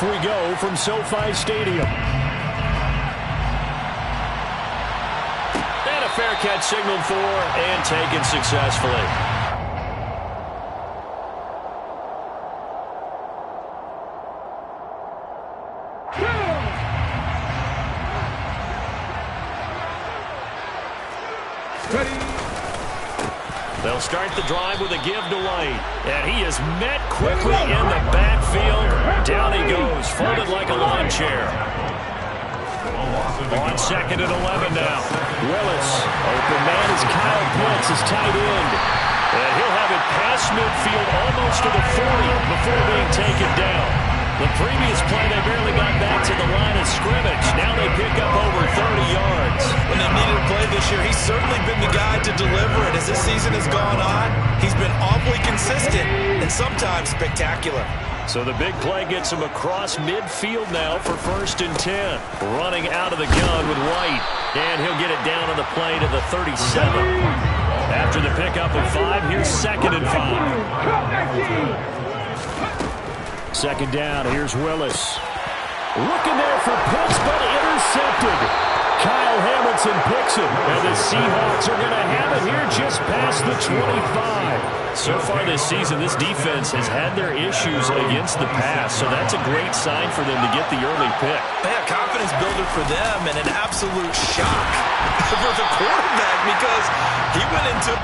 Off we go from SoFi Stadium. And a fair catch signaled for and taken successfully. They'll start the drive with a give to White. And he is met quickly in the backfield. Down he goes, folded like a lawn chair. On 2nd and 11 now. Willis. Open man is Kyle Pitts, his tight end. And he'll have it past midfield almost to the 40 before being taken down. The previous play, they barely got back to the line of scrimmage. Now they pick up over 30 yards. When they needed a play this year, he's certainly been the guy to deliver it. As this season has gone on, he's been awfully consistent and sometimes spectacular. So the big play gets him across midfield now for 1st and 10. Running out of the gun with White. And he'll get it down on the play to the 37. After the pickup of 5, here's 2nd and 5. 2nd down, here's Willis. Looking there for Pitts, but intercepted. Kyle Hamilton picks it, and the Seahawks are going to have it here just past the 25. So far this season, this defense has had their issues against the pass, so that's a great sign for them to get the early pick. Yeah, confidence builder for them and an absolute shock for the quarterback because he went into...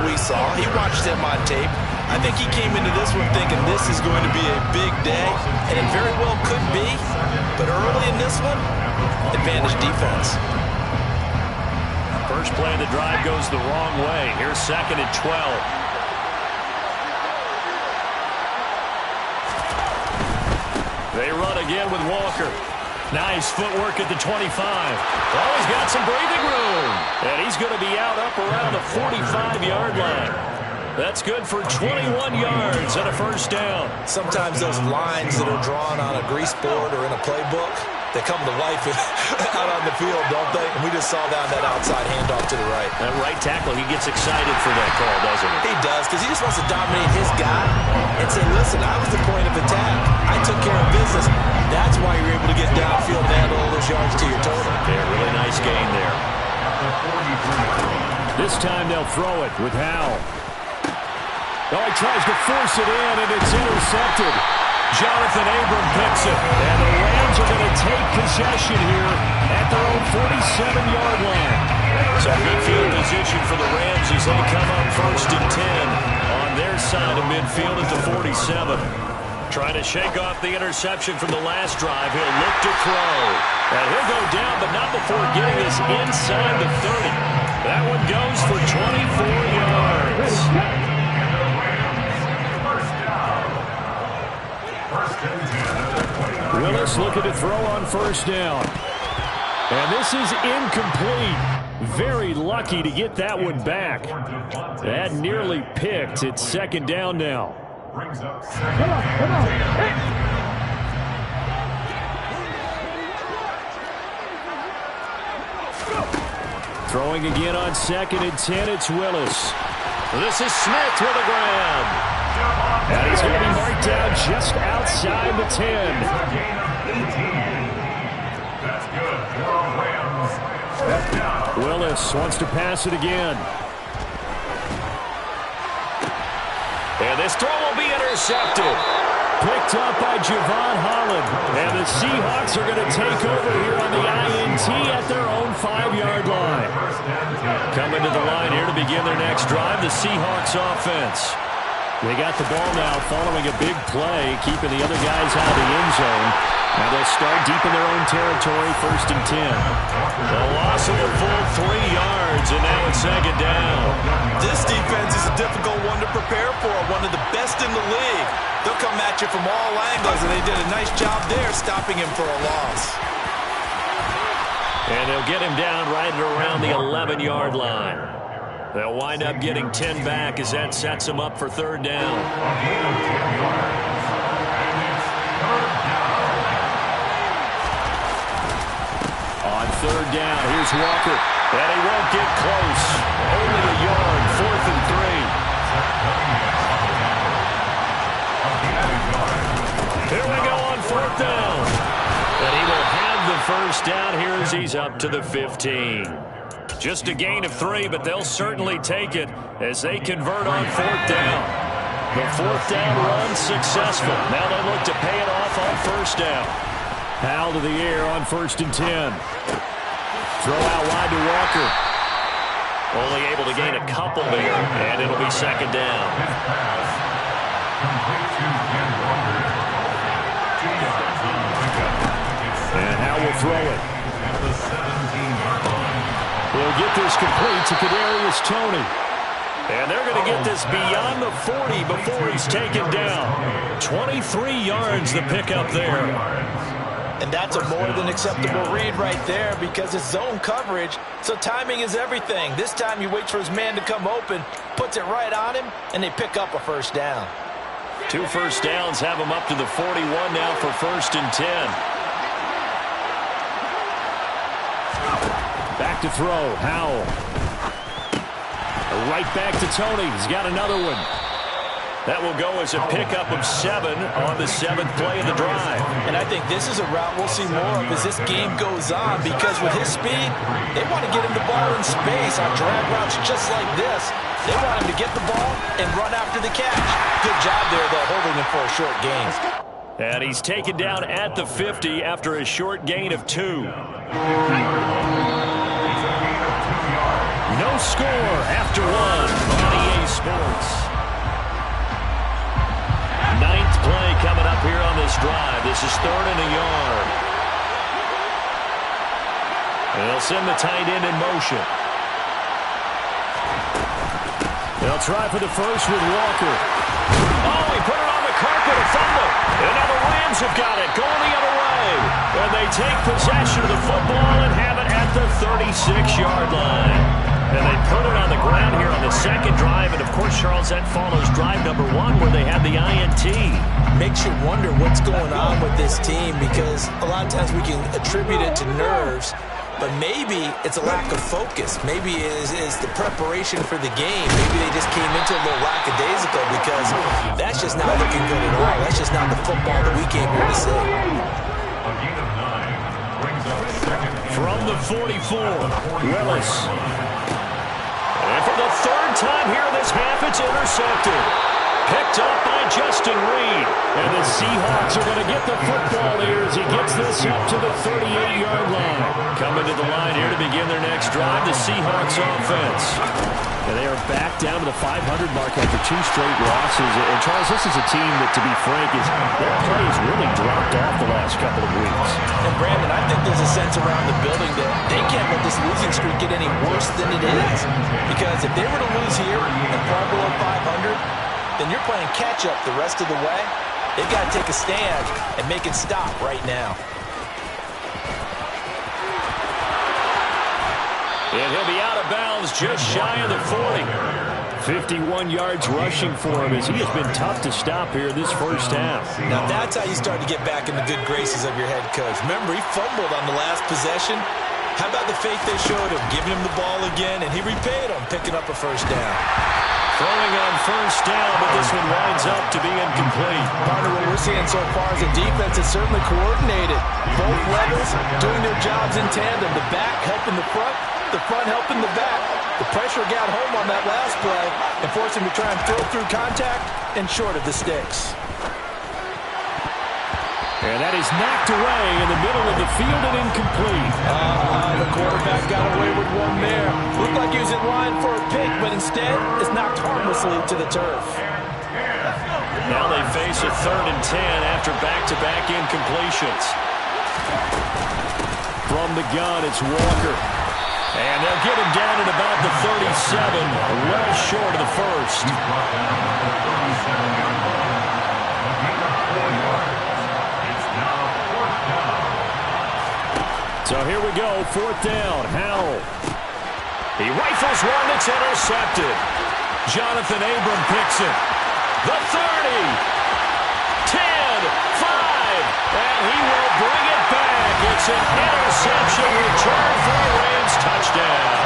we saw. He watched him on tape. I think he came into this one thinking this is going to be a big day, and it very well could be. But early in this one, advantage defense. First play of the drive goes the wrong way. Here's 2nd and 12. They run again with Walker. Nice footwork at the 25. Oh, he's got some breathing room. And he's going to be out up around the 45-yard line. That's good for 21 yards and a 1st down. Sometimes those lines that are drawn on a grease board or in a playbook, they come to life out on the field, don't they? And we just saw that outside handoff to the right. That right tackle, he gets excited for that call, doesn't he? He does, because he just wants to dominate his guy and say, listen, I was the point of attack. I took care of business. That's why you're able to get downfield and add all those yards to your total. Yeah, really nice gain there. This time they'll throw it with Howell. Oh, he tries to force it in, and it's intercepted. Jonathan Abram picks it, and the Rams are going to take possession here at their own 47-yard line. So good field position for the Rams as they come up 1st and 10 on their side of midfield at the 47. Trying to shake off the interception from the last drive. He'll look to throw. And he'll go down, but not before getting this inside the 30. That one goes for 24 yards. Willis looking to throw on 1st down. And this is incomplete. Very lucky to get that one back. That nearly picked. It's 2nd down now. Throwing again on 2nd and 10. It's Willis. This is Smith with a grab. And he's going to be marked down just outside the 10. Willis wants to pass it again. And this throw will be intercepted. Picked up by Javon Holland. And the Seahawks are going to take over here on the INT at their own 5-yard line. Coming to the line here to begin their next drive, the Seahawks offense. They got the ball now following a big play, keeping the other guys out of the end zone. Now they'll start deep in their own territory, 1st and 10. The loss of a full 3 yards, and now it's 2nd down. This defense is a difficult one to prepare for, one of the best in the league. They'll come at you from all angles, and they did a nice job there stopping him for a loss. And they'll get him down right at around the 11-yard line. They'll wind up getting 10 back as that sets them up for 3rd down. On 3rd down, here's Walker. And he won't get close. Only a yard, 4th and 3. Here we go on 4th down. And he will have the 1st down here as he's up to the 15. Just a gain of 3, but they'll certainly take it as they convert on 4th down. The 4th down run successful. Now they look to pay it off on 1st down. Powell to the air on 1st and 10. Throw out wide to Walker. Only able to gain a couple there, and it'll be 2nd down. And Howell will throw it. He'll get this complete to Kadarius Toney. And they're going to get this beyond the 40 before he's taken down. 23 yards the pickup there. And that's a more than acceptable read right there because it's zone coverage, so timing is everything. This time he waits for his man to come open, puts it right on him, and they pick up a 1st down. 2 first downs have him up to the 41 now for 1st and 10. Back to throw, Howell. Right back to Toney. He's got another one. That will go as a pickup of 7 on the 7th play of the drive. And I think this is a route we'll see more of as this game goes on because with his speed, they want to get him the ball in space on drag routes just like this. They want him to get the ball and run after the catch. Good job there, though, holding him for a short gain. And he's taken down at the 50 after a short gain of 2. No score after 1 on EA Sports. 9th play coming up here on this drive. This is 3rd and a yard. And they'll send the tight end in motion. They'll try for the first with Walker. Oh, he put it on the carpet, a fumble. And now the Rams have got it, going the other way. And they take possession of the football and have it at the 36-yard line. And they put it on the ground here on the 2nd drive. And, of course, Charles, that follows drive number 1 where they had the INT. Makes you wonder what's going on with this team because a lot of times we can attribute it to nerves, but maybe it's a lack of focus. Maybe it is the preparation for the game. Maybe they just came into a little lackadaisical because that's just not looking good at all. That's just not the football that we came here to see. From the 44, Willis. And for the 3rd time here in this half, it's intercepted. Picked up by Justin Reed. And the Seahawks are going to get the football here as he gets this up to the 38-yard line. Coming to the line here to begin their next drive, the Seahawks offense. And they are back down to the 500 mark after 2 straight losses. And, Charles, this is a team that, to be frank, their play has really dropped off the last couple of weeks. And, Brandon, I think there's a sense around the building that they can't let this losing streak get any worse than it is. Because if they were to lose here and fall below 500, then you're playing catch-up the rest of the way. They've got to take a stand and make it stop right now. And he'll be out of bounds just shy of the 40. 51 yards rushing for him as he has been tough to stop here this first half. Now that's how you start to get back in the good graces of your head coach. Remember, he fumbled on the last possession. How about the faith they showed him, giving him the ball again, and he repaid him, picking up a 1st down. Throwing on 1st down, but this one winds up to be incomplete. Partner, what we're seeing so far is the defense is certainly coordinated. Both levels doing their jobs in tandem. The back helping the front helping the back. The pressure got home on that last play and forced him to try and throw through contact and short of the sticks. And that is knocked away in the middle of the field and incomplete. The quarterback got away with one there. Looked like he was in line for a pick, but instead it's knocked harmlessly to the turf. Now they face a 3rd and 10 after back-to-back incompletions. From the gun, it's Walker. And they'll get him down at about the 37, well short of the first. So here we go, 4th down, Howell. He rifles one that's intercepted. Jonathan Abram picks it. The 30, 10, 5, and he will bring it back. It's an interception return for a Rams touchdown.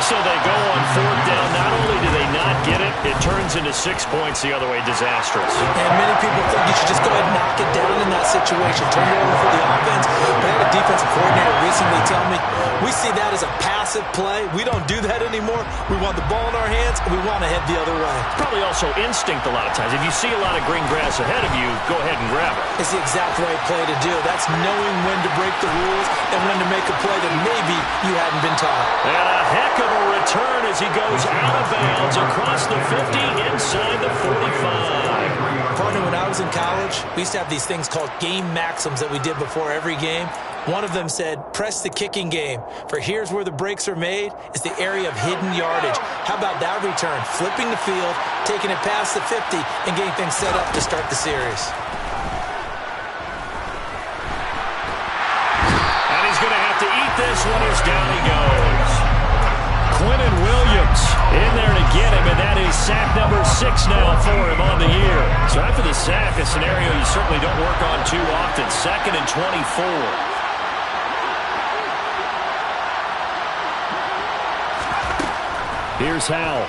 So they go on 4th down. Not only do they not get it, it turns into 6 points the other way. Disastrous. And many people think you should just go ahead and knock it down in that situation. Turn it over for the offense. But I had a defensive coordinator recently tell me, we see that as a passive play. We don't do that anymore. We want the ball in our hands, and we want to head the other way. Probably also instinct a lot of times. If you see a lot of green grass ahead of you, go ahead and grab it. It's the exact right play to do. That's knowing when to break the rules and when to make a play that maybe you hadn't been taught. And a heck of a return as he goes out of bounds across the 50, inside the 45. Partner, when I was in college, we used to have these things called game maxims that we did before every game. One of them said, press the kicking game. For here's where the breaks are made. It's the area of hidden yardage. How about that return? Flipping the field, taking it past the 50, and getting things set up to start the series. And he's going to have to eat this one as down he goes. Quinnen Williams in there to get him, and that is sack number 6 now for him on the year. So after the sack, a scenario you certainly don't work on too often. 2nd and 24. Here's Howell.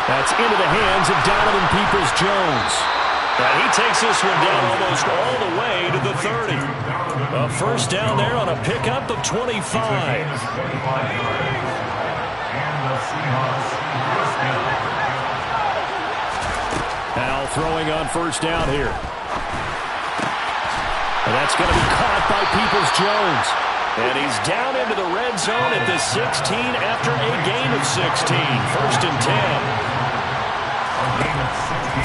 That's into the hands of Donovan Peoples-Jones. And he takes this one down almost all the way to the 30. A 1st down there on a pickup of 25. Howell throwing on 1st down here. And that's going to be caught by Peoples-Jones. And he's down into the red zone at the 16 after a gain of 16. 1st and 10.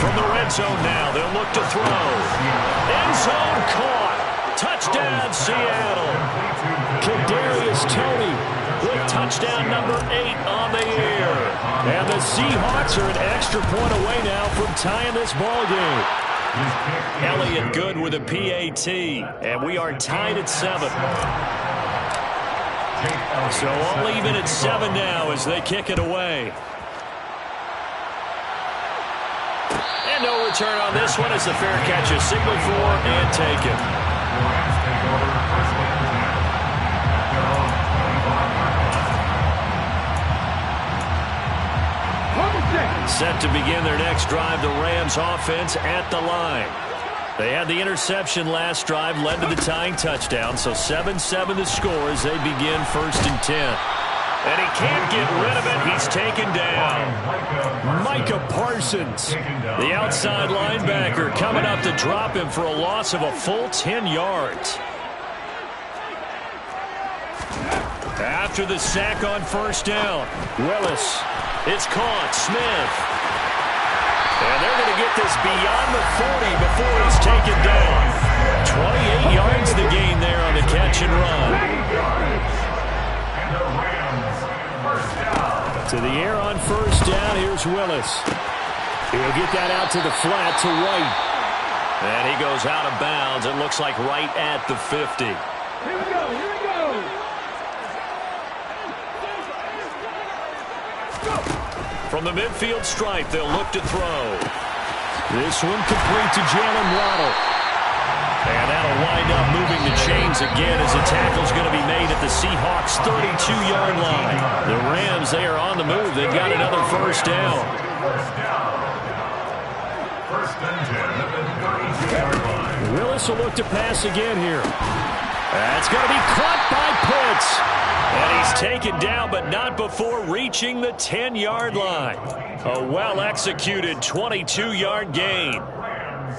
From the red zone now, they'll look to throw. End zone caught. Touchdown, Seattle. Kadarius Toney with touchdown number 8 on the year. And the Seahawks are an extra point away now from tying this ball game. Elliott Good with a PAT. And we are tied at 7. So all even at 7 now as they kick it away. And no return on this one as the fair catch is signaled for and taken. Set to begin their next drive, the Rams offense at the line. They had the interception last drive, led to the tying touchdown, so 7-7 the score as they begin 1st and 10. And he can't get rid of it. He's taken down. Micah Parsons, the outside linebacker, coming up to drop him for a loss of a full 10 yards. After the sack on 1st down, Willis. It's caught. Smith. And they're going to get this beyond the 40 before he's taken down. 28 yards the gain there on the catch and run. To the air on 1st down. Here's Willis. He'll get that out to the flat to White. And he goes out of bounds. It looks like right at the 50. Here we go. Here we go. From the midfield stripe, they'll look to throw. This one complete to Jalen Waddle. And that'll wind up moving the chains again as the tackle's going to be made at the Seahawks' 32-yard line. The Rams, they are on the move. They've got another 1st down. Willis will look to pass again here. That's going to be caught by Pitts. And he's taken down, but not before reaching the 10-yard line. A well-executed 22-yard gain.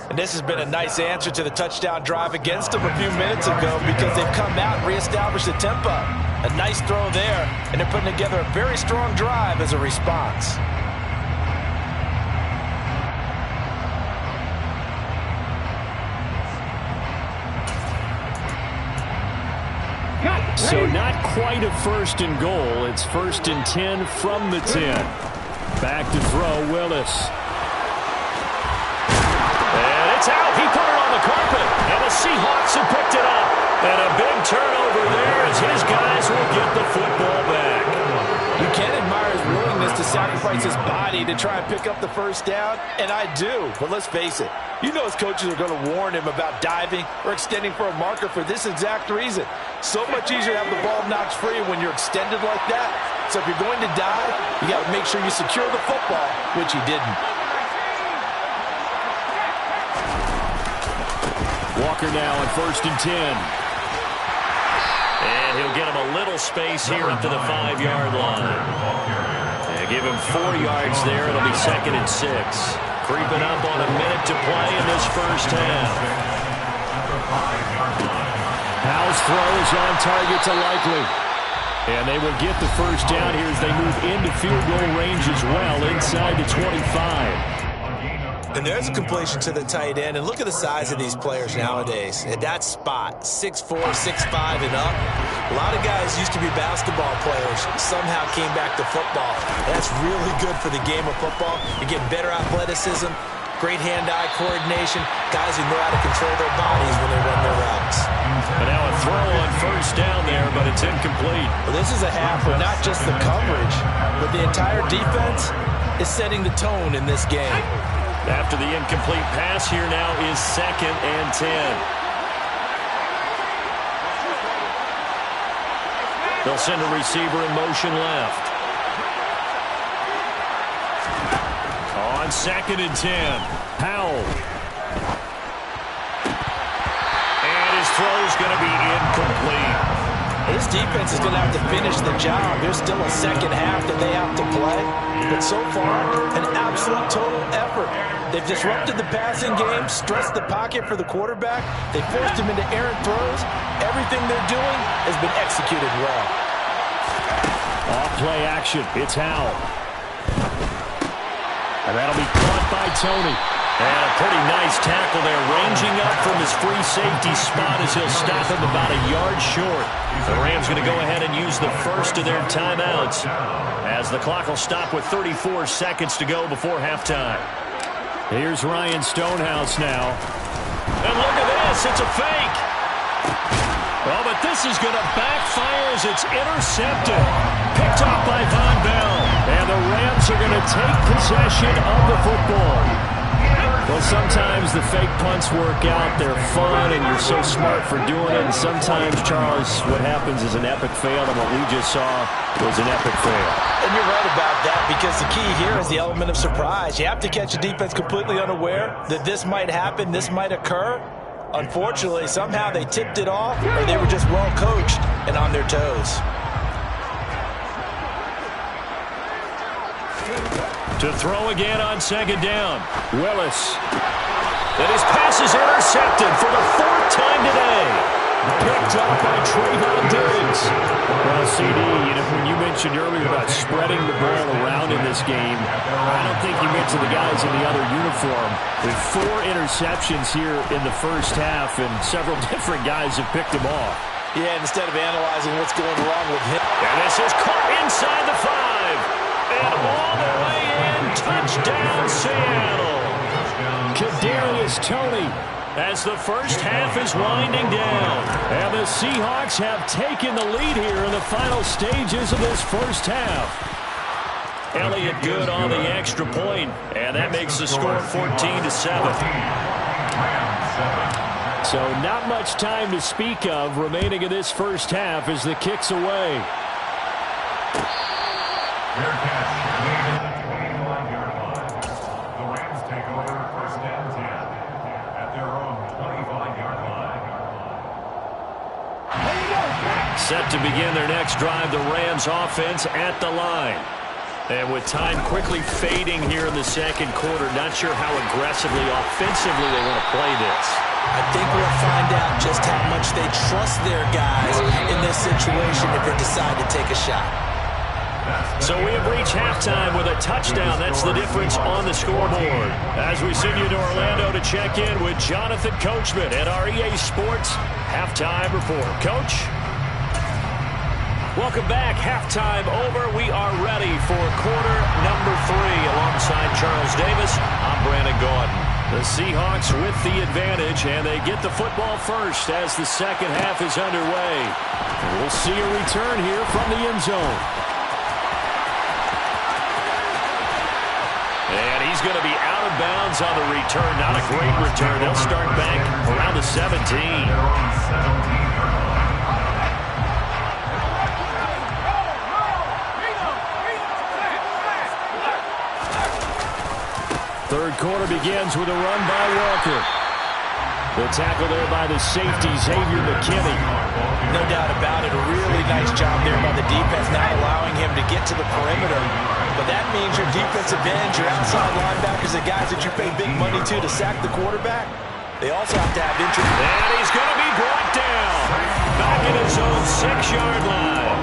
And this has been a nice answer to the touchdown drive against them a few minutes ago because they've come out and reestablished the tempo. A nice throw there, and they're putting together a very strong drive as a response. So not quite a first and goal. It's 1st and 10 from the 10. Back to throw, Willis. And it's out. He put it on the carpet. And the Seahawks have picked it up. And a big turnover there as his guys will get the football back. You can admire his willingness to sacrifice his body to try and pick up the first down, and I do. But let's face it, you know his coaches are going to warn him about diving or extending for a marker for this exact reason. So much easier to have the ball knocked free when you're extended like that. So if you're going to dive, you got to make sure you secure the football, which he didn't. Walker now on 1st and 10. And he'll get him a little space here up to the 5-yard line. And give him 4 yards there. It'll be 2nd and 6. Creeping up on a minute to play in this first half. Powell's throw is on target to Likely. And they will get the first down here as they move into field goal range as well, inside the 25. And there's a completion to the tight end. And look at the size of these players nowadays. At that spot, 6'4", 6'5", and up. A lot of guys used to be basketball players, somehow came back to football. That's really good for the game of football. You get better athleticism, great hand-eye coordination, guys who know how to control their bodies when they run their routes. But now a throw on first down there, but it's incomplete. Well, this is a half where not just the coverage, but the entire defense is setting the tone in this game. After the incomplete pass, here now is 2nd and 10. They'll send a receiver in motion left. On 2nd and 10, Powell. And his throw's going to be incomplete. This defense is going to have to finish the job. There's still a second half that they have to play. But so far, an absolute total effort. They've disrupted the passing game, stressed the pocket for the quarterback. They forced him into errant throws. Everything they're doing has been executed well. Off play action. It's Howell. And that'll be caught by Tony. And a pretty nice tackle there, ranging up from his free safety spot as he'll stop him about a yard short. The Rams going to go ahead and use the first of their timeouts as the clock will stop with 34 seconds to go before halftime. Here's Ryan Stonehouse now. And look at this, it's a fake. Oh, but this is going to backfire as it's intercepted. Picked off by Von Bell. And the Rams are going to take possession of the football. Well, sometimes the fake punts work out. They're fun, and you're so smart for doing it. And sometimes, Charles, what happens is an epic fail, and what we just saw was an epic fail. And you're right about that, because the key here is the element of surprise. You have to catch a defense completely unaware that this might happen, this might occur. Unfortunately, somehow they tipped it off, or they were just well coached and on their toes. To throw again on 2nd down. Willis. And his pass is intercepted for the 4th time today. Picked up by Trayvon Diggs. Well, CD, when you mentioned earlier about spreading the ball around in this game, I don't think you mentioned the guys in the other uniform. With 4 interceptions here in the first half, and several different guys have picked him off. Yeah, instead of analyzing what's going wrong with him. And this is caught inside the 5. And all the way in, touchdown Seattle. Kadarius Toney as the first half is winding down. And the Seahawks have taken the lead here in the final stages of this first half. Elliott good on the extra point, and that makes the score 14-7. So not much time to speak of remaining in this first half as the kick's away. The Rams take over 1st and 10 at their own 25-yard line. Set to begin their next drive, the Rams offense at the line. And with time quickly fading here in the second quarter, not sure how aggressively, offensively they want to play this. I think we'll find out just how much they trust their guys in this situation if they decide to take a shot. So we have reached halftime with a touchdown. That's the difference on the scoreboard. As we send you to Orlando to check in with Jonathan Coachman at our EA Sports Halftime Report. Coach? Welcome back. Halftime over. We are ready for quarter number 3. Alongside Charles Davis, I'm Brandon Gaudin. The Seahawks with the advantage, and they get the football first as the second half is underway. We'll see a return here from the end zone. And he's going to be out of bounds on the return. Not a great return. They'll start back around the 17. Third quarter begins with a run by Walker. The tackle there by the safety, Xavier McKinney. No doubt about it. A really nice job there by the defense, not allowing him to get to the perimeter. But that means your defensive ends, your outside linebackers, the guys that you pay big money to sack the quarterback, they also have to have interest. And he's going to be brought down. Back in his own 6-yard line.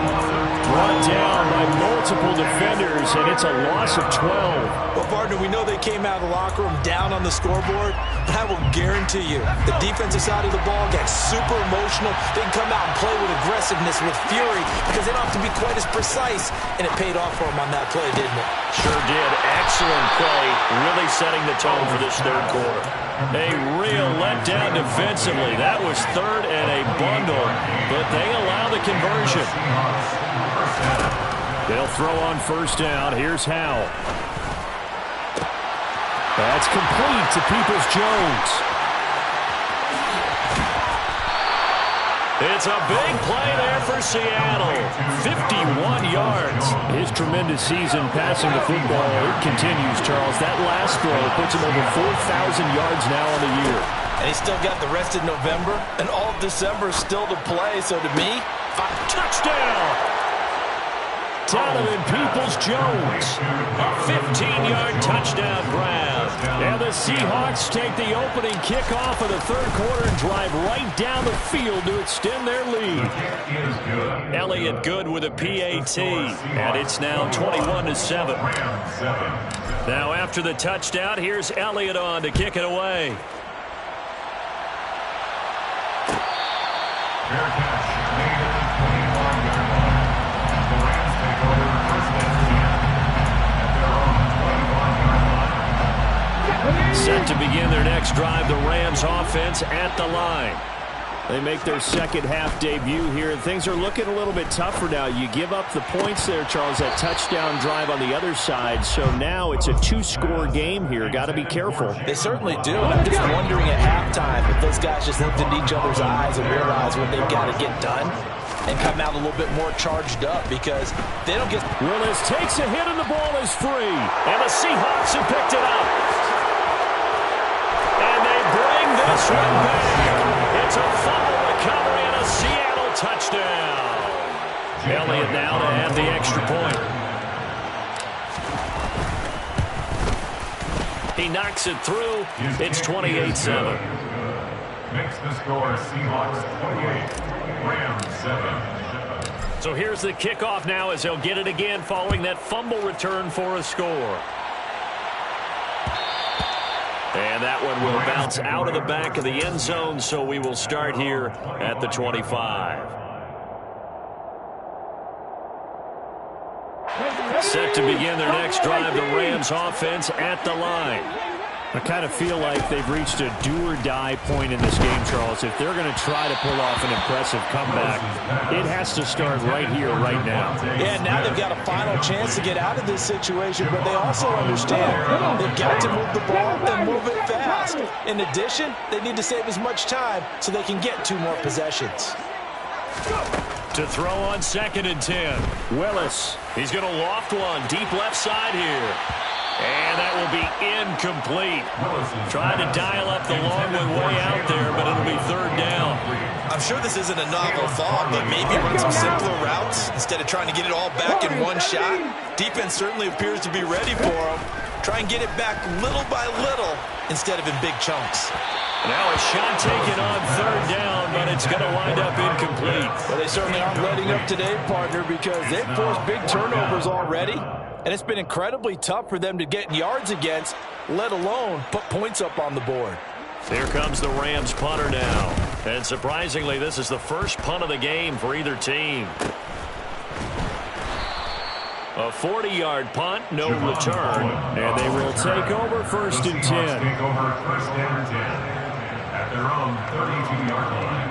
Brought down by multiple defenders, and it's a loss of 12. Well, partner, we know they came out of the locker room down on the scoreboard, but I will guarantee you the defensive side of the ball got super emotional. They can come out and play with aggressiveness, with fury, because they don't have to be quite as precise, and it paid off for them on that play, didn't it? Sure did. Excellent play, really setting the tone for this third quarter. A real letdown defensively. That was third and a bundle, but they allow the conversion. They'll throw on first down. Here's Howell. That's complete to Peoples-Jones. It's a big play there for Seattle. 51 yards. His tremendous season passing the football, it continues, Charles. That last throw puts him over 4,000 yards now on the year. And he's still got the rest of November and all of December still to play. So to me, a touchdown. Donovan Peoples-Jones, a 15-yard touchdown grab. And the Seahawks take the opening kickoff of the third quarter and drive right down the field to extend their lead. Elliott good with a PAT, and it's now 21-7. Now after the touchdown, here's Elliott on to kick it away. Set to begin their next drive, the Rams offense at the line. They make their second half debut here, and things are looking a little bit tougher now. You give up the points there, Charles, that touchdown drive on the other side. So now it's a 2-score game here. Got to be careful. They certainly do. And I'm just wondering at halftime if those guys just looked into each other's eyes and realized what they've got to get done and come out a little bit more charged up, because they don't get... Willis takes a hit and the ball is free. And the Seahawks have picked it up. And they bring this one back. It's a fumble recovery and a Seattle touchdown. Elliott now to add the extra point. He knocks it through. It's 28-7. Makes the score Seahawks 28, Rams 7. So here's the kickoff now as they'll get it again following that fumble return for a score. And that one will bounce out of the back of the end zone, so we will start here at the 25. Set to begin their next drive, the Rams offense at the line. I kind of feel like they've reached a do-or-die point in this game, Charles. If they're going to try to pull off an impressive comeback, it has to start right here, right now. Yeah, now they've got a final chance to get out of this situation, but they also understand they've got to move the ball and move it fast. In addition, they need to save as much time so they can get 2 more possessions. To throw on 2nd and 10. Willis, he's going to loft one deep left side here. And that will be incomplete. Trying to dial up the long one way out there, but it'll be 3rd down. I'm sure this isn't a novel thought, but maybe run some simpler routes instead of trying to get it all back in one shot. Defense certainly appears to be ready for them. Try and get it back little by little instead of in big chunks. Now a shot taken on third down, but it's going to wind up incomplete. Well, they certainly aren't letting up today, partner, because they've forced big turnovers already, and it's been incredibly tough for them to get yards against, let alone put points up on the board. Here comes the Rams punter now. And surprisingly, this is the first punt of the game for either team. A 40-yard punt, no return, and they will take over first and 10. Take over first and 10 at their own 32-yard line.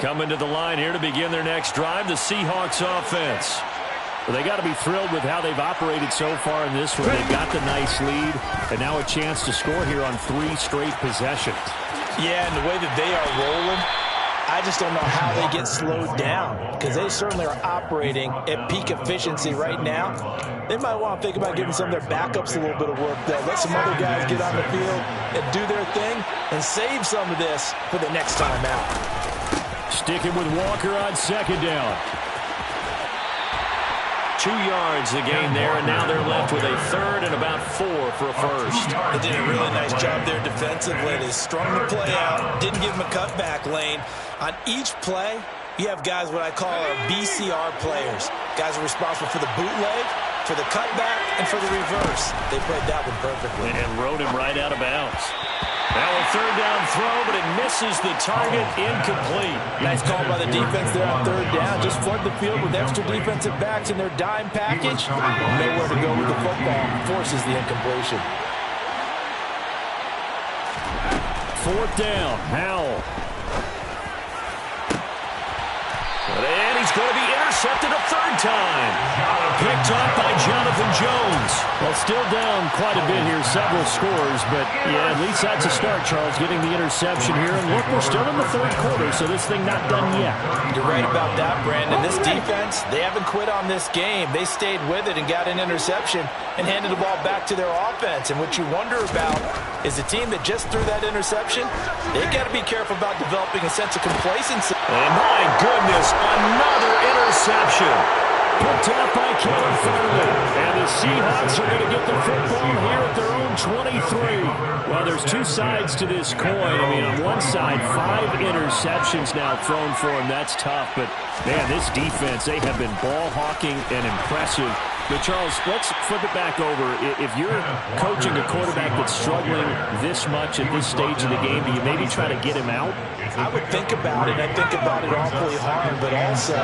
Coming to the line here to begin their next drive, the Seahawks offense. Well, they got to be thrilled with how they've operated so far in this one. They've got the nice lead, and now a chance to score here on 3 straight possessions. Yeah, and the way that they are rolling, I just don't know how they get slowed down, because they certainly are operating at peak efficiency right now. They might want to think about giving some of their backups a little bit of work, though. Let some other guys get on the field and do their thing and save some of this for the next time out. Sticking with Walker on second down. 2 yards the gain there, and now they're left with a third and about 4 for a first. They did a really nice job there defensively. They strung the play out, didn't give them a cutback lane. On each play, you have guys what I call our BCR players. Guys are responsible for the bootleg, for the cutback, and for the reverse. They played that one perfectly. And rode him right out of bounds. Now a third down throw, but it misses the target, incomplete. Nice call by the defense there on third down. Just flood the field with extra defensive backs in their dime package. Nowhere to go with the football. Forces the incompletion. Fourth down, Howell. And he's going to be intercepted a third time. Picked up by Jonathan Jones. Well, still down quite a bit here, several scores, but yeah, at least that's a start, Charles, getting the interception here. And look, we're still in the third quarter, so this thing not done yet. You're right about that, Brandon. This defense, they haven't quit on this game. They stayed with it and got an interception and handed the ball back to their offense. And what you wonder about is the team that just threw that interception, they got to be careful about developing a sense of complacency. And my goodness, another interception. Picked up by Kevin Fairley. And the Seahawks are going to get the football here at their own 23. Well, there's two sides to this coin. I mean, on one side, 5 interceptions now thrown for him. That's tough. But, man, this defense, they have been ball hawking and impressive. But, Charles, let's flip it back over. If you're coaching a quarterback that's struggling this much at this stage of the game, do you maybe try to get him out? I would think about it. I think about it awfully hard, but also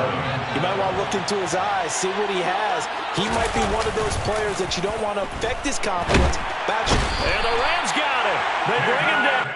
you might want to look into his eyes, see what he has. He might be one of those players that you don't want to affect his confidence. And the Rams got it. They bring him down.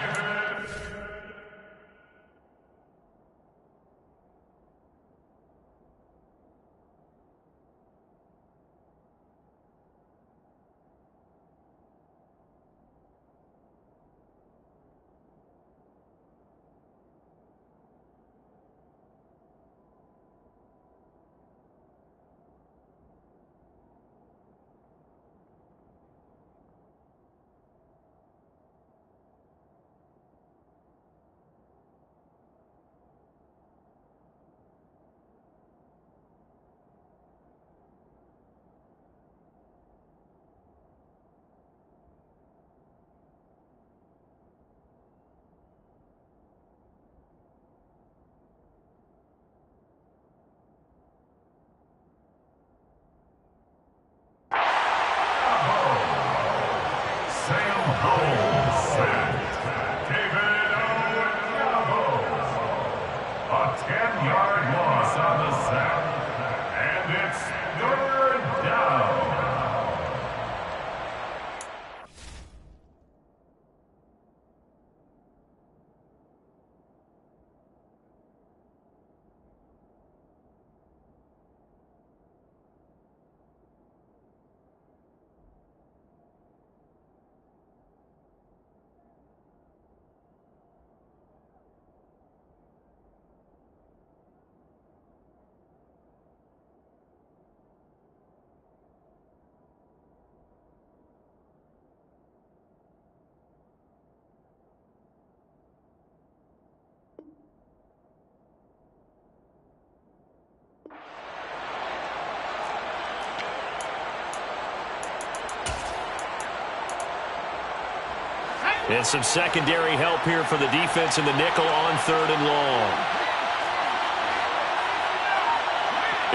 And some secondary help here for the defense in the nickel on 3rd and long.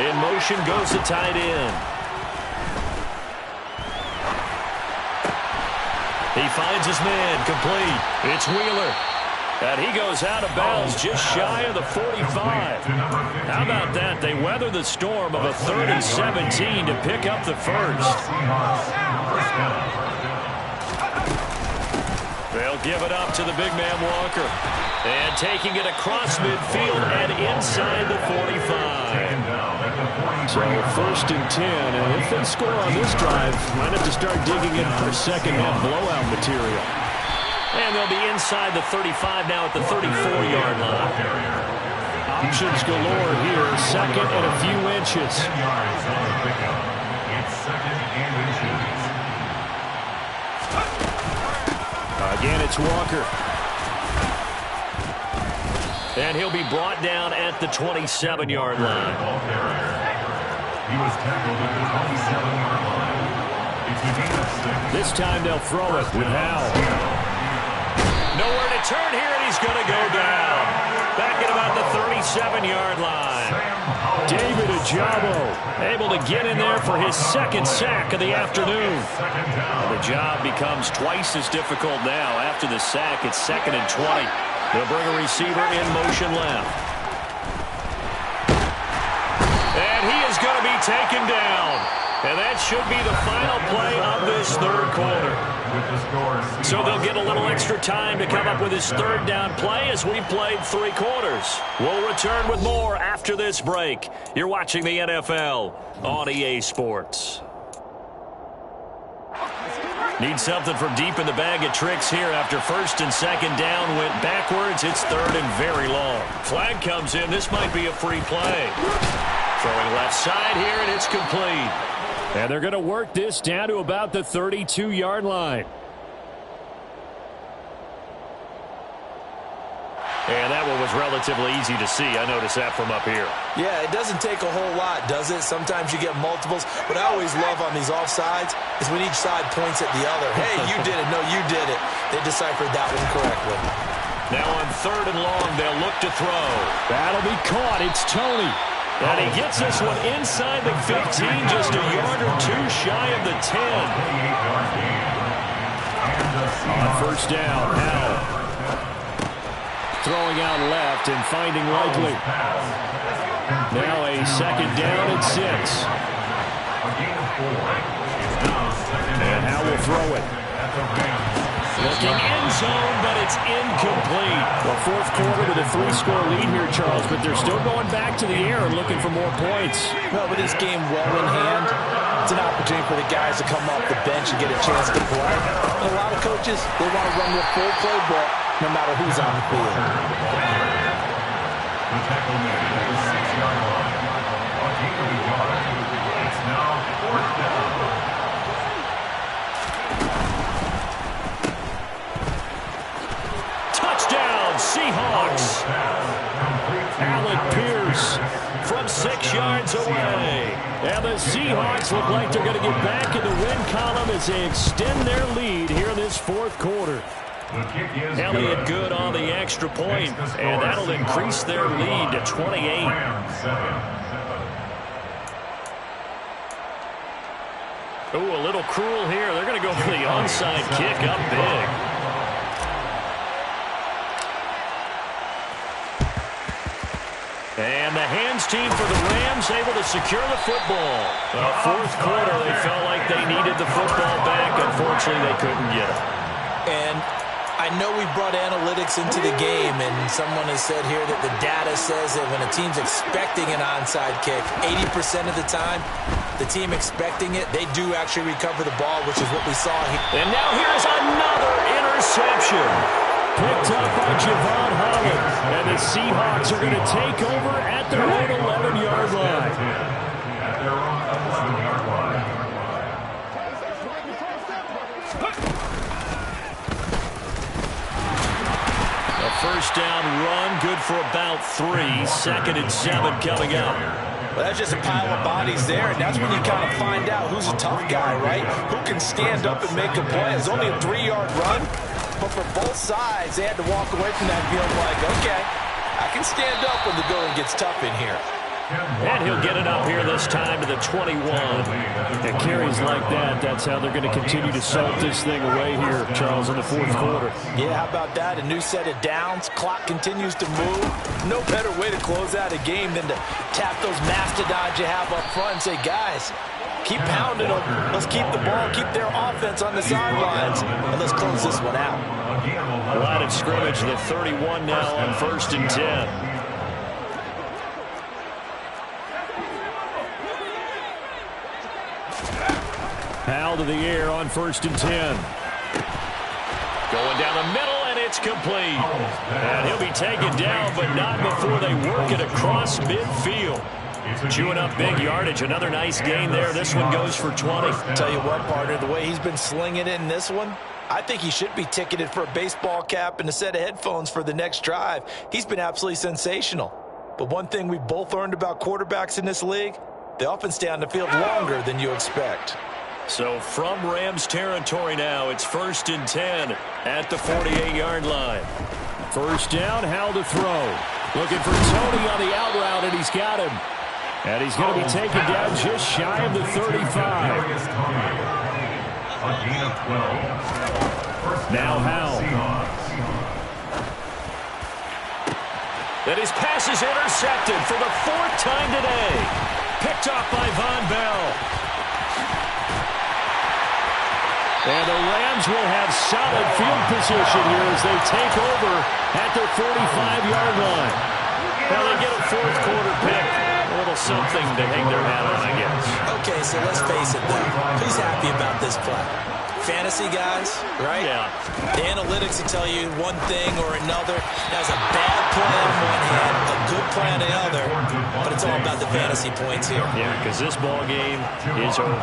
In motion goes the tight end. He finds his man, complete. It's Wheeler. And he goes out of bounds just shy of the 45. How about that? They weather the storm of a 3rd and 17 to pick up the first. They'll give it up to the big man Walker. And taking it across midfield and inside the 45. So 1st and 10, and if they score on this drive, might have to start digging in for second-half blowout material. And they'll be inside the 35 now at the 34-yard line. Options galore here, 2nd and a few inches. It's 2nd and inches. Again, it's Walker. And he'll be brought down at the 27-yard line. He was tackled at the 27-yard line. It's a gain of 6. This time they'll throw it with Howell. Nowhere to turn here, and he's going to go down. Back at about the 37-yard line. David Ojabo able to get in there for his 2nd sack of the afternoon. And the job becomes twice as difficult now. After the sack, it's 2nd and 20. They'll bring a receiver in motion left. And he is going to be taken down. And that should be the final play of this 3rd quarter. So they'll get a little extra time to come up with his 3rd down play as we played 3 quarters. We'll return with more after this break. You're watching the NFL on EA Sports. Need something from deep in the bag of tricks here after 1st and 2nd down went backwards. It's 3rd and very long. Flag comes in. This might be a free play. Throwing left side here, and it's complete. And they're going to work this down to about the 32-yard line. And that one was relatively easy to see. I noticed that from up here. Yeah, it doesn't take a whole lot, does it? Sometimes you get multiples. What I always love on these offsides is when each side points at the other. Hey, you did it. No, you did it. They deciphered that one correctly. Now on 3rd and long, they'll look to throw. That'll be caught. It's Tony. And he gets this one inside the 15, just a yard or 2 shy of the 10. On 1st down, Howell. Throwing out left and finding Likely. Now a 2nd down and 6. And Howell will throw it. Looking end zone, but it's incomplete. Well, 4th quarter with a 3-score lead here, Charles, but they're still going back to the air and looking for more points. Well, with this game well in hand, it's an opportunity for the guys to come off the bench and get a chance to play. And a lot of coaches, they want to run their full playbook no matter who's on the field. The tackle made at the 6-yard line. A gain of a yard. It's now 4th down. Touchdown, Seahawks. Alec Pierce From 6 yards away. And the Seahawks look like they're going to get back in the win column as they extend their lead here in this 4th quarter. Elliott good on the extra point, and that'll increase their lead to 28. Ooh, a little cruel here. They're going to go for the onside kick up big. And the hands team for the Rams able to secure the football. 4th quarter, they felt like they needed the football back. Unfortunately, they couldn't get it. And I know we brought analytics into the game, and someone has said here that the data says that when a team's expecting an onside kick, 80% of the time, the team expecting it, they do actually recover the ball, which is what we saw here. And now here's another interception. Picked up by Javon Holland. And the Seahawks are going to take over at their own 11-yard line. At their own 11-yard line. A 1st down run, good for about 3. 2nd and 7 coming up. Well, that's just a pile of bodies there, and that's when you kind of find out who's a tough guy, right? Who can stand up and make a play. It's only a 3-yard run, but for both sides, they had to walk away from that feeling like, okay, I can stand up when the going gets tough in here. And he'll get it up here this time to the 21. And carries like that, that's how they're going to continue to salt this thing away here, Charles, in the fourth quarter. Yeah, how about that? A new set of downs. Clock continues to move. No better way to close out a game than to tap those mastodons you have up front and say, guys, keep pounding them. Let's keep the ball, keep their offense on the sidelines, and let's close this one out. Line of scrimmage, the 31 now on 1st and 10. Powell to the air on 1st and 10. Going down the middle, and it's complete. And he'll be taken down, but not before they work it across midfield. Chewing up big yardage. Another nice gain there. This one goes for 20. Tell you what, partner, the way he's been slinging it in this one, I think he should be ticketed for a baseball cap and a set of headphones for the next drive. He's been absolutely sensational. But one thing we both learned about quarterbacks in this league, they often stay on the field longer than you expect. So from Rams territory now, it's 1st and 10 at the 48-yard line. First down, Howell to throw. Looking for Tony on the out route, and he's got him. And he's going to be taken down just shy of the 35. Now Howell. And his pass is intercepted for the 4th time today. Picked off by Von Bell. And the Rams will have solid field position here as they take over at their 45-yard line. Well, they get a 4th quarter pick. A little something to hang their hat on, I guess. Okay, so let's face it, though. Who's happy about this play? Fantasy guys, right? Yeah. The analytics will tell you one thing or another. That's a bad play on one hand, a good play on the other, but it's all about the fantasy points here. Yeah, because this ball game is over.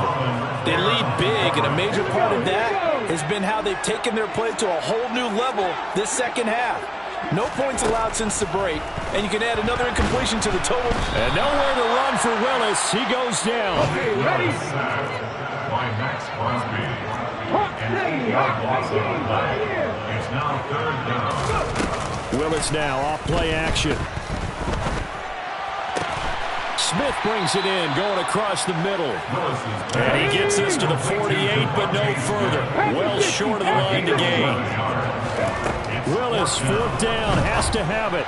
They lead big, and a major part of that has been how they've taken their play to a whole new level this second half. No points allowed since the break, and you can add another incompletion to the total. And nowhere to run for Willis. He goes down. Okay, ready? By Max Crosby. It's now 3rd down. Willis now off play action. Smith brings it in, going across the middle. And he gets this to the 48, but no further. Well short of the line to gain. Willis, 4th down, has to have it.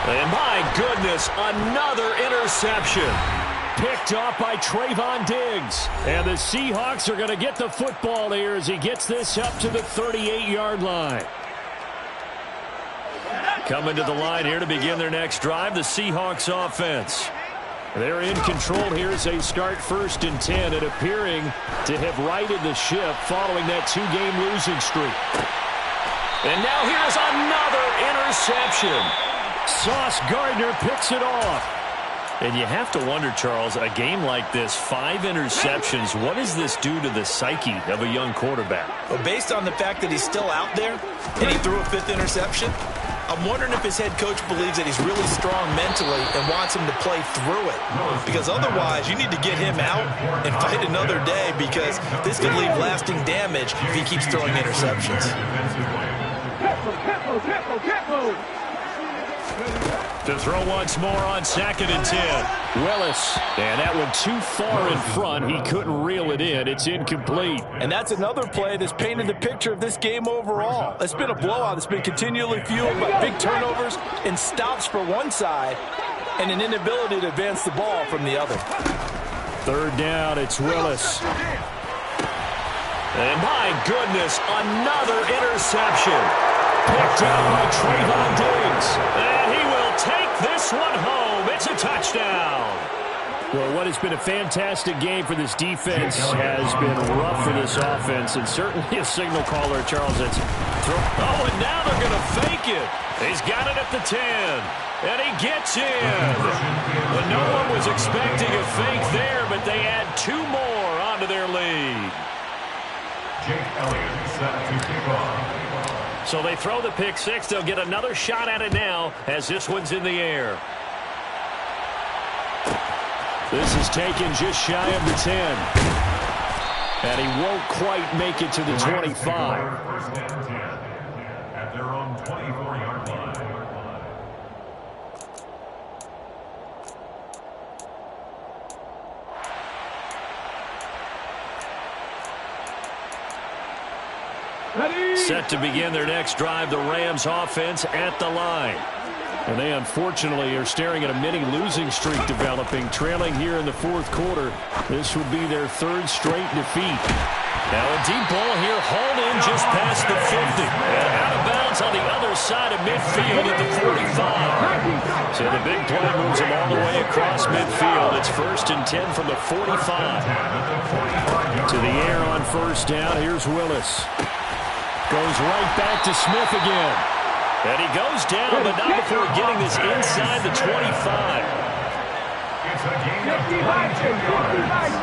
And my goodness, another interception. Picked off by Trayvon Diggs. And the Seahawks are going to get the football here as he gets this up to the 38-yard line. Coming to the line here to begin their next drive, the Seahawks offense. They're in control here as they start 1st and 10 and appearing to have righted the ship following that 2-game losing streak. And now here's another interception. Sauce Gardner picks it off. And you have to wonder, Charles, a game like this, 5 interceptions, what does this do to the psyche of a young quarterback? Well, based on the fact that he's still out there and he threw a 5th interception, I'm wondering if his head coach believes that he's really strong mentally and wants him to play through it. Because otherwise, you need to get him out and fight another day, because this could leave lasting damage if he keeps throwing interceptions. Tempo. To throw once more on 2nd and 10. Willis, and that one too far in front. He couldn't reel it in. It's incomplete. And that's another play that's painted the picture of this game overall. It's been a blowout. It's been continually fueled by big turnovers and stops for one side and an inability to advance the ball from the other. 3rd down, it's Willis. And my goodness, another interception. Picked up by Trayvon Diggs. And he will take this one home. It's a touchdown. Well, what has been a fantastic game for this defense has been rough for this offense, and certainly a signal caller, Charles. That's oh, and now they're going to fake it. He's got it at the 10, and he gets in. But no one was expecting a fake there, but they add 2 more onto their lead. Jake Elliott set to kick off. So they throw the pick 6. They'll get another shot at it now as this one's in the air. This is taken just shy of the 10. And he won't quite make it to the 25. First and 10 at their own 24-yard line. Set to begin their next drive, the Rams offense at the line. And they unfortunately are staring at a mini losing streak developing, trailing here in the fourth quarter. This would be their third straight defeat. Now a deep ball here, hauled in just past the 50. And out of bounds on the other side of midfield at the 45. So the big play moves him all the way across midfield. It's 1st and 10 from the 45. To the air on first down. Here's Willis. Goes right back to Smith again. And he goes down, but not before getting this inside the 25. It's a gain of 22 yards.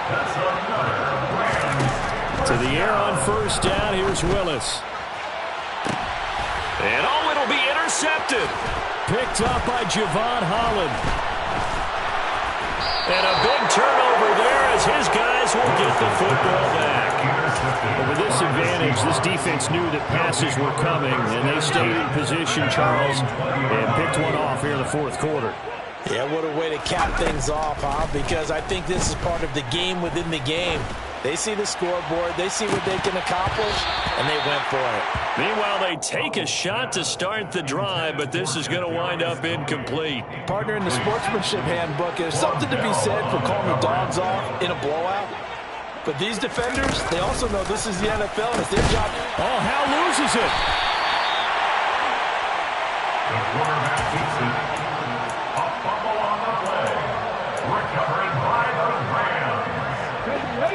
That's another Rams. To the air on first down. Here's Willis. And oh, it'll be intercepted. Picked up by Javon Holland. And a big turnover there as his guys will get the football back. But with this advantage, this defense knew that passes were coming, and they stayed in position, Charles, and picked one off here in the fourth quarter. Yeah, what a way to cap things off, huh? Because I think this is part of the game within the game. They see the scoreboard, they see what they can accomplish, and they went for it. Meanwhile, they take a shot to start the drive, but this is going to wind up incomplete. Partner, in the sportsmanship handbook, there's something to be said for calling the dogs off in a blowout. But these defenders, they also know this is the NFL, and it's their job. Oh, Hal loses it. The quarterback keeps it. A fumble on the play. Recovered by the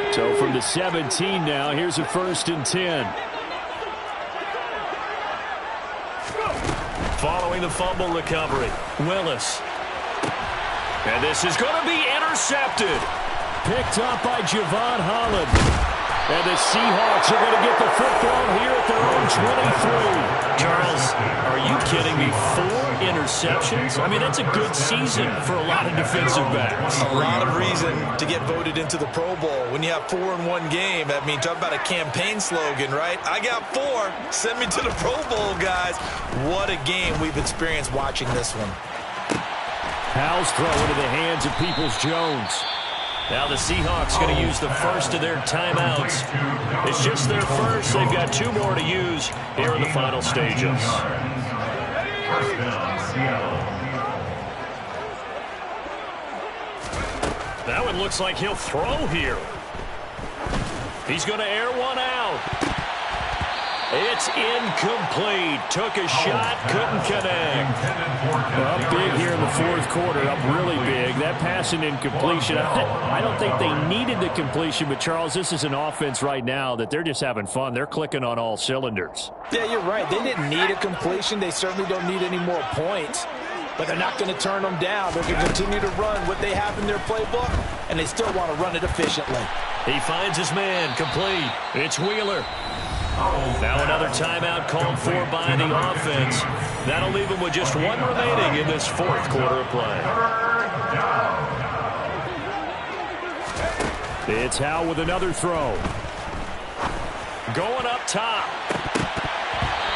Rams. So from the 17 now, here's a 1st and 10. Following the fumble recovery, Willis. And this is going to be intercepted. Picked up by Javon Holland. And the Seahawks are going to get the football here at their own 23. Charles, are you kidding me? 4 interceptions? I mean, that's a good season for a lot of defensive backs. A lot of reason to get voted into the Pro Bowl. When you have 4 in one game, I mean, talk about a campaign slogan, right? I got 4. Send me to the Pro Bowl, guys. What a game we've experienced watching this one. Howell's throw into the hands of Peoples-Jones. Now the Seahawks going to use the first of their timeouts. It's just their first. They've got 2 more to use here in the final stages. First down, Seattle. That one looks like he'll throw here. He's going to air one out. It's incomplete. Took a shot, couldn't connect. Up big here in the fourth quarter, up really big. That pass and incompletion. I don't think they needed the completion, but Charles, this is an offense right now that they're just having fun. They're clicking on all cylinders. Yeah, you're right. They didn't need a completion. They certainly don't need any more points. But they're not going to turn them down. They're going to continue to run what they have in their playbook, and they still want to run it efficiently. He finds his man, complete. It's Wheeler. Now another timeout called for by the offense. That'll leave him with just 1 remaining in this fourth quarter of play. It's Howell with another throw. Going up top.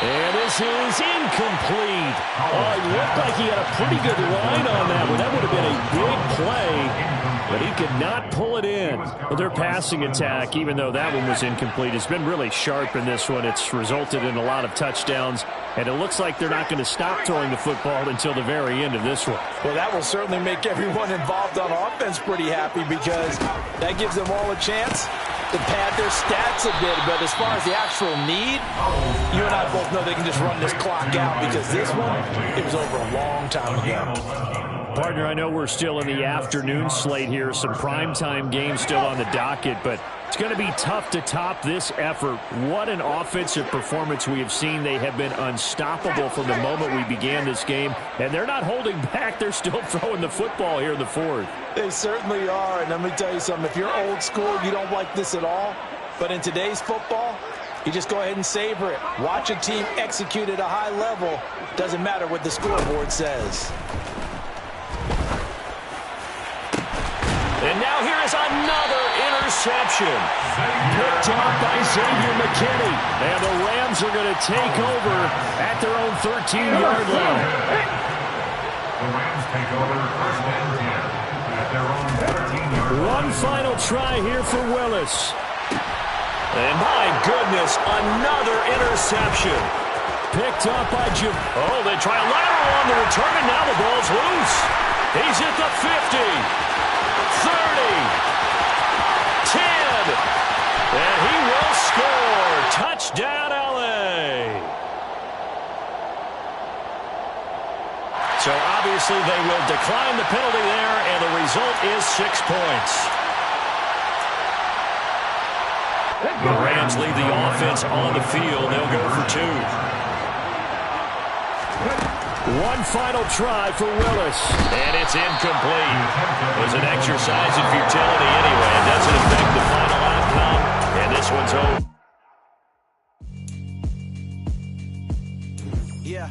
And this is incomplete. Oh, it looked like he had a pretty good line on that one. That would have been a big play, but he could not pull it in. Well, their passing attack, even though that one was incomplete, has been really sharp in this one. It's resulted in a lot of touchdowns, and it looks like they're not going to stop throwing the football until the very end of this one. Well, that will certainly make everyone involved on offense pretty happy because that gives them all a chance to pad their stats a bit. But as far as the actual need, you and I both know they can just run this clock out because this one, it was over a long time ago. Partner, I know we're still in the afternoon slate here. Some primetime games still on the docket, but it's going to be tough to top this effort. What an offensive performance we have seen. They have been unstoppable from the moment we began this game, and they're not holding back. They're still throwing the football here in the fourth. They certainly are, and let me tell you something. If you're old school, you don't like this at all, but in today's football, you just go ahead and savor it. Watch a team execute at a high level. Doesn't matter what the scoreboard says. And now here is another interception. Picked up by Xavier McKinney. And the Rams are going to take over at their own 13-yard line. The Rams take over first and 10 at their own 13-yard line. One final try here for Willis. And my goodness, another interception. Picked up by Jim. Oh, they try a lateral on the return, and now the ball's loose. He's at the 50, 30, 10, and he will score. Touchdown, L.A. So obviously they will decline the penalty there, and the result is 6 points. The Rams lead the offense on the field. They'll go for 2. One final try for Willis. And it's incomplete. It was an exercise in futility anyway. It doesn't affect the final outcome. And this one's over. Yeah.